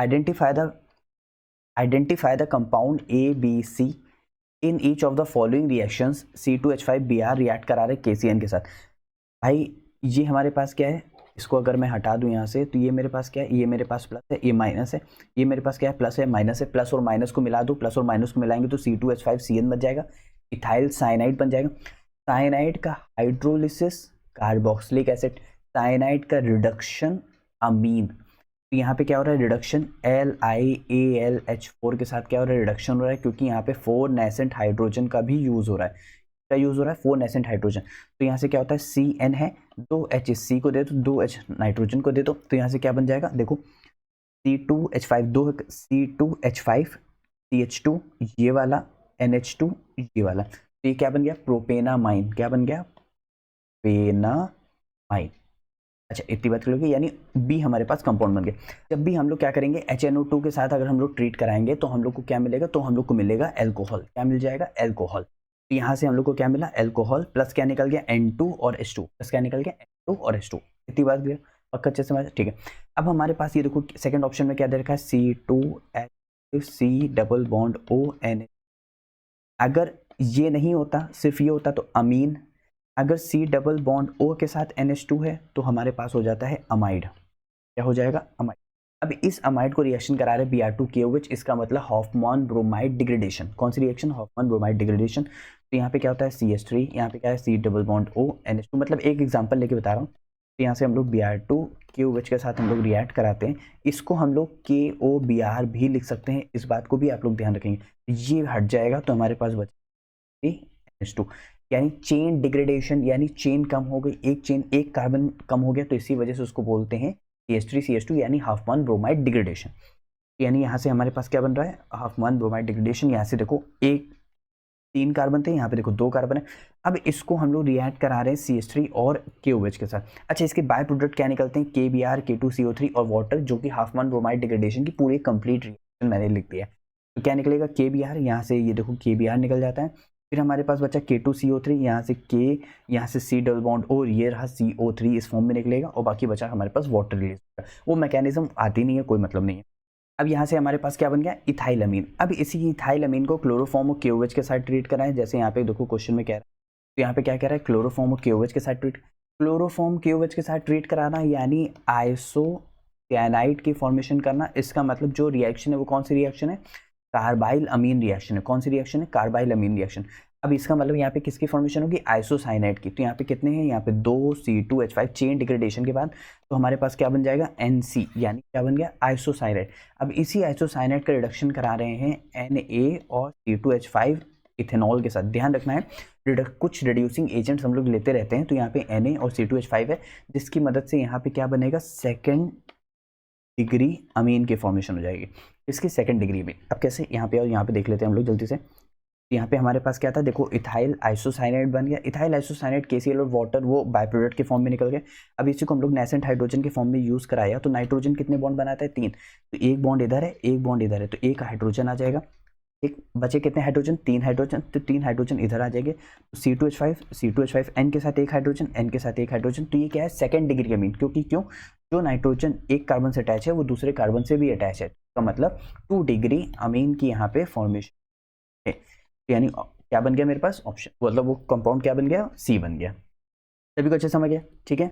Identify the compound ABC in each of the following reactions. C2H5Br react करा रहे KCN के साथ। भाई ये हमारे पास क्या है, इसको अगर मैं हटा दूं यहाँ से तो ये मेरे पास क्या है, ये मेरे पास प्लस है, ये माइनस है, ये मेरे पास क्या है, प्लस है माइनस है, प्लस और माइनस को मिला दूं, प्लस और माइनस को मिलाएंगे तो C2H5CN बन जाएगा, इथाइल साइनाइड बन जाएगा। साइनाइड का हाइड्रोलिसिस कार्बोक्सिलिक एसिड, साइनाइड का रिडक्शन अमीन। तो यहाँ पे क्या हो रहा है, रिडक्शन LiAlH4 के साथ क्या हो रहा है, रिडक्शन हो रहा है, क्योंकि यहाँ पे 4 नेसेंट हाइड्रोजन का भी यूज हो रहा है। क्या यूज हो रहा है, 4 नेसेंट हाइड्रोजन। तो यहाँ से क्या होता है, CN है, 2H इस C को दे दो, 2H नाइट्रोजन को दे दो, तो यहाँ से क्या बन जाएगा, देखो C2H5 2 C2H5 CH2 ये वाला, NH2 ये वाला, तो ये क्या बन गया, प्रोपेनामाइन। क्या बन गया, पेनामाइन। अच्छा इतनी बात करोगे, यानी B हमारे पास कंपाउंड बन गया। जब भी हम लोग क्या करेंगे, HNO2 के साथ अगर हम लोग ट्रीट कराएंगे तो हम लोग को क्या मिलेगा, तो हम लोग को मिलेगा अल्कोहल। क्या मिल जाएगा, अल्कोहल। तो यहाँ से हम लोग को क्या मिला, अल्कोहल, प्लस क्या निकल गया, N2 और H2, प्लस क्या निकल गया, N2 और H2। इतनी बात क्लियर, पक्का अच्छे से, ठीक है। अब हमारे पास ये देखो सेकंड ऑप्शन में क्या दे रखा है, C2H5C डबल बॉन्ड ON। अगर ये नहीं होता, सिर्फ ये होता तो अमीन। अगर C डबल बॉन्ड O के साथ NH2 है तो हमारे पास हो जाता है अमाइड। क्या हो जाएगा, अमाइड। अब इस अमाइड को रिएक्शन करा रहे Br2KOH, इसका मतलब हॉफमैन ब्रोमाइड डिग्रेडेशन। कौन सी रिएक्शन, हॉफमैन ब्रोमाइड डिग्रेडेशन। तो यहाँ पे क्या होता है, CH3, यहाँ पे क्या है, C double bond O NH2। मतलब एक एग्जांपल लेके बता रहा हूँ। तो यहाँ से हम लोग Br2KOH के साथ हम लोग रिएक्ट कराते हैं, इसको हम लोग KOBr भी लिख सकते हैं, इस बात को भी आप लोग ध्यान रखेंगे। ये हट जाएगा तो हमारे पास बचे NH2, यानी चेन डिग्रेडेशन, यानी चेन कम हो गई, एक कार्बन कम हो गया, तो इसी वजह से उसको बोलते हैं CH3CH2, यानी हाफमैन ब्रोमाइड डिग्रेडेशन। यानी यहाँ से हमारे पास क्या बन रहा है, हाफमैन ब्रोमाइड डिग्रेडेशन। यहाँ से देखो 3 कार्बन थे, यहाँ पे देखो 2 कार्बन है। अब इसको हम लोग रिएक्ट करा रहे हैं CH3 और KOH के साथ। अच्छा इसके बाय प्रोडक्ट क्या निकलते हैं, KBr K2CO3 और वाटर, जो कि हाफमैन ब्रोमाइड डिग्रेडेशन की पूरी कंप्लीट रिएक्शन मैंने लिख दिया है। तो क्या निकलेगा, KBr, यहाँ से ये देखो KBr निकल जाता है। फिर हमारे पास बचा K2CO3, यहाँ से K, यहाँ से C डबल बॉन्ड O, ये रहा CO3 इस फॉर्म में निकलेगा, और बाकी बचा हमारे पास वाटर रिलीज। वो मैकेनिज्म आती नहीं है, कोई मतलब नहीं है। अब यहाँ से हमारे पास क्या बन गया, इथाइलअमीन। अब इसी इथाइलअमीन को क्लोरोफॉर्म और KOH के साथ ट्रीट कराएं, जैसे यहाँ पे देखो क्वेश्चन में कह रहा है। तो यहाँ पे क्या कह रहा है, क्लोरोफॉर्म और KOH के साथ ट्रीट, क्लोरोफॉर्म KOH के साथ ट्रीट कराना, यानी आइसोसाइनाइड की फॉर्मेशन करना। इसका मतलब जो रिएक्शन है वो कौन सी रिएक्शन है, कार्बाइल अमीन रिएक्शन है। कौन सी रिएक्शन है, कार्बाइल अमीन रिएक्शन। अब इसका मतलब यहाँ पे किसकी फॉर्मेशन होगी, आइसोसाइनाइड की। तो यहाँ पे कितने हैं, यहाँ पे 2 C2H5 चेन डिग्रेडेशन के बाद, तो हमारे पास क्या बन जाएगा, NC, यानी क्या बन गया, आइसोसाइनाइड। अब इसी आइसोसाइनाइड का रिडक्शन करा रहे हैं Na और C2H5 इथेनॉल के साथ। ध्यान रखना है, कुछ रिड्यूसिंग एजेंट्स हम लोग लेते रहते हैं, तो यहाँ पे Na और C2H5 है, जिसकी मदद से यहाँ पे क्या बनेगा, सेकेंड डिग्री अमीन की फॉर्मेशन हो जाएगी। इसकी सेकेंड डिग्री में अब कैसे, यहाँ पे और यहाँ पे देख लेते हैं हम लोग जल्दी से। यहाँ पे हमारे पास क्या था, देखो इथाइल आइसोसाइनाइड बन गया। इथाइल आइसोसाइनाइड KCl और वाटर वो बाय प्रोडक्ट के फॉर्म में निकल गए। अब इसी को हम लोग नेसेंट हाइड्रोजन के फॉर्म में यूज कराया, तो नाइट्रोजन कितने बॉन्ड बनाता है, 3। तो एक बॉन्ड इधर है, एक बॉन्ड इधर है, तो एक हाइड्रोजन आ जाएगा। एक बचे कितने हाइड्रोजन, 3 हाइड्रोजन, तो 3 हाइड्रोजन इधर आ जाएंगे। तो C2H5 N के साथ एक हाइड्रोजन, N के साथ एक हाइड्रोजन। तो ये क्या है, सेकेंड डिग्री अमीन, क्योंकि क्यों, जो नाइट्रोजन एक कार्बन से अटैच है वो दूसरे कार्बन से भी अटैच है, इसका मतलब 2 डिग्री अमीन की यहाँ पे फॉर्मेशन है। यानी क्या बन गया मेरे पास ऑप्शन, मतलब वो कंपाउंड क्या बन गया, C बन गया। सभी को अच्छे समझ गया, ठीक है।